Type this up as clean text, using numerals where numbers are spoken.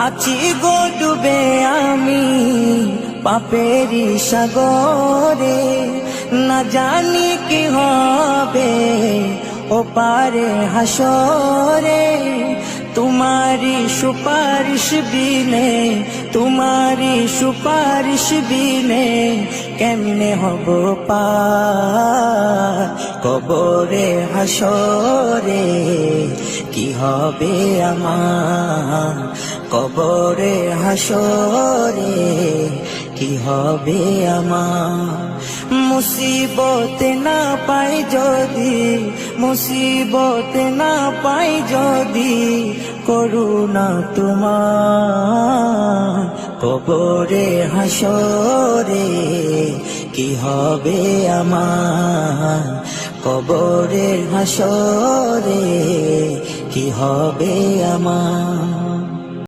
আছি গো ডুবে আমি পাপেরি সাগরে, না জানি কি হবে ও পারে হাসরে। তোমারি সুপারিশ বিনে, তোমারি সুপারিশ বিনে কেমনে হব পার কবরে হাসরে। কি হবে আমার কবরে হাসরে, কি হবে আমার। মুসিবত না পাই যদি, মুসিবত না পাই যদি করুণা তোমার কবরে হাসরে। কি হবে আমার কবরে হাসরে, কি হবে আমার।